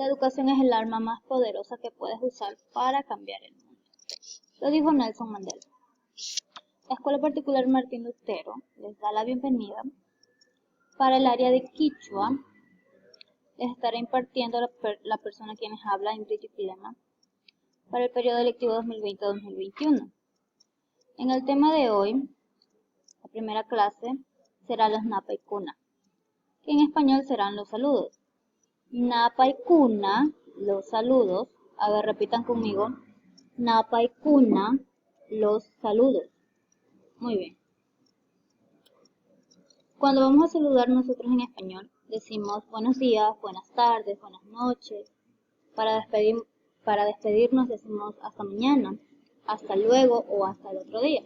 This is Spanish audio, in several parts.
La educación es el arma más poderosa que puedes usar para cambiar el mundo. Lo dijo Nelson Mandela. La Escuela Particular Martín Lutero les da la bienvenida. Para el área de Quichua, les estará impartiendo la persona quienes habla, Ingrid Yupilema, para el periodo electivo 2020-2021. En el tema de hoy, la primera clase será los Napa y Cuna, que en español serán los saludos. Napa y Cuna, los saludos. A ver, repitan conmigo. Napa y Cuna, los saludos. Muy bien. Cuando vamos a saludar nosotros en español, decimos buenos días, buenas tardes, buenas noches. Para despedirnos decimos hasta mañana, hasta luego o hasta el otro día.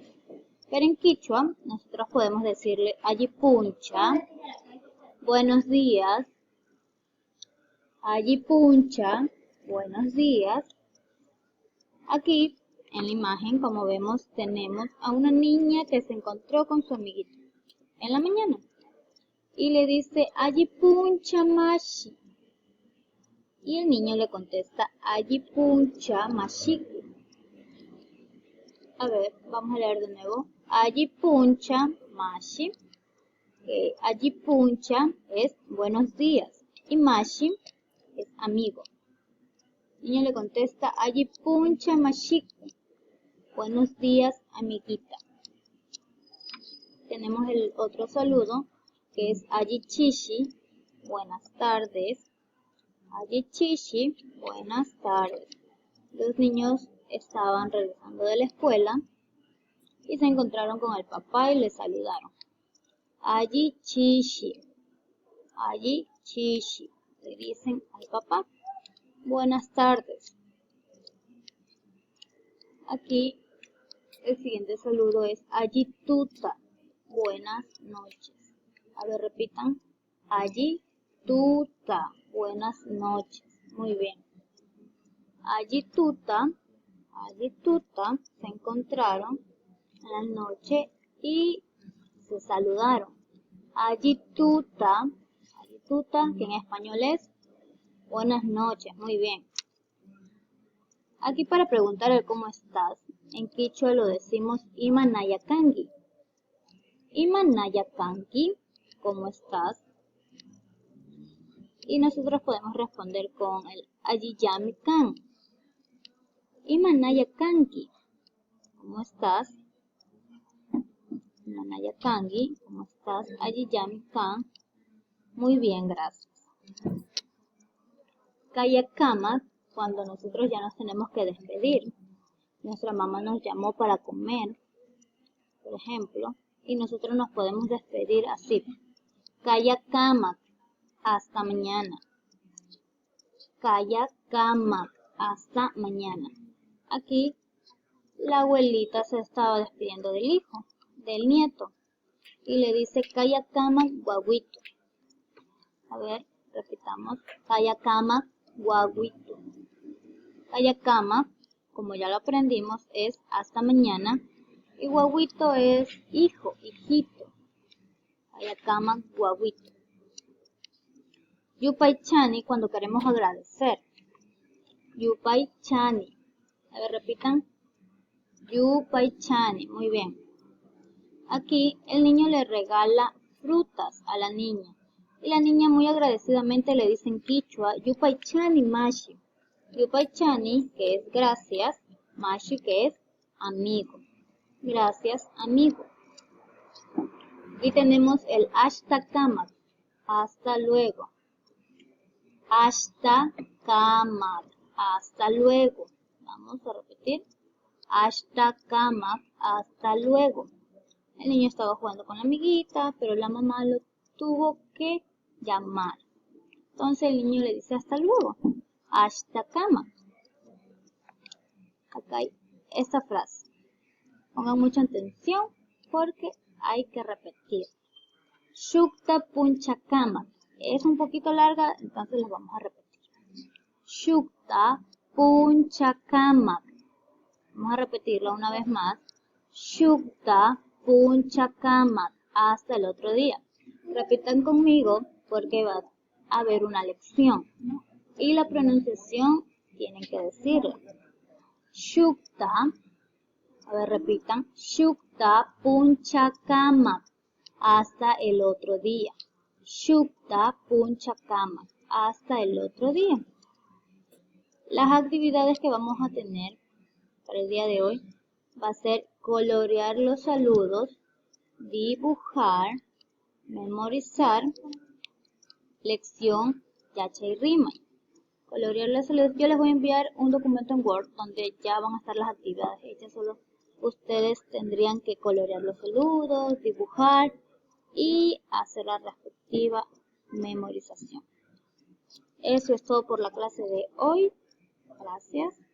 Pero en quichua nosotros podemos decirle Ayipuncha, buenos días, Ayipuncha, buenos días. Aquí en la imagen, como vemos, tenemos a una niña que se encontró con su amiguito en la mañana y le dice Ayipuncha Mashi. Y el niño le contesta Ayipuncha Mashiki. A ver, vamos a leer de nuevo. Ayipuncha Mashi. Ayipuncha es buenos días y Mashi es amigo. El niño le contesta Ayipuncha Mashiki. Buenos días, amiguita. Tenemos el otro saludo que es Ayichishi. Buenas tardes. Ayichishi, buenas tardes. Los niños estaban regresando de la escuela y se encontraron con el papá y le saludaron. Ayichishi, Ayichishi, le dicen al papá. Buenas tardes. Aquí el siguiente saludo es Ayituta, buenas noches. A ver, repitan. Ayituta, buenas noches. Muy bien. Ayituta se encontraron en la noche y se saludaron. Ayituta, que en español es buenas noches. Muy bien. Aquí para preguntar el cómo estás, en quichua lo decimos Imanayakangi. Imanayakangi, ¿cómo estás? Y nosotros podemos responder con el Ayiyamikan. Imanayakangi, ¿cómo estás? Imanayakangi, ¿cómo estás? Ayiyamikan, muy bien, gracias. Kayakama, cuando nosotros ya nos tenemos que despedir. Nuestra mamá nos llamó para comer, por ejemplo, y nosotros nos podemos despedir así. Kayakama, hasta mañana. Kayakama, hasta mañana. Aquí la abuelita se estaba despidiendo del hijo, del nieto, y le dice Kayakama guaguito. A ver, repitamos. Kayakama guaguito. Kayakama, como ya lo aprendimos, es hasta mañana. Y guaguito es hijo, hijito. Kayakama guaguito. Yupaychani, cuando queremos agradecer. Yupaychani. A ver, repitan. Yupaychani. Muy bien. Aquí el niño le regala frutas a la niña. Y la niña muy agradecidamente le dice en quichua, Yupaychani Mashi. Yupaychani, que es gracias, Mashi, que es amigo. Gracias, amigo. Y tenemos el hasta kamak, hasta luego. Hasta kamak, hasta luego. Vamos a repetir. Hasta kamak, hasta luego. El niño estaba jugando con la amiguita, pero la mamá lo tuvo que llamar. Entonces el niño le dice hasta luego. Hasta kamak. Acá hay esta frase. Pongan mucha atención porque hay que repetir. Shukta puncha kamak. Es un poquito larga, entonces la vamos a repetir. Shukta puncha kamak. Vamos a repetirla una vez más. Shukta puncha kamak. Hasta el otro día. Repitan conmigo porque va a haber una lección. Y la pronunciación tienen que decirla. Shukta, a ver, repitan. Shukta punchakamak, hasta el otro día. Shukta punchakamak, hasta el otro día. Las actividades que vamos a tener para el día de hoy va a ser colorear los saludos, dibujar, memorizar, lección, yacha y rima. Colorear los saludos. Yo les voy a enviar un documento en Word donde ya van a estar las actividades hechas. Solo ustedes tendrían que colorear los saludos, dibujar y hacer la respectiva memorización. Eso es todo por la clase de hoy. Gracias.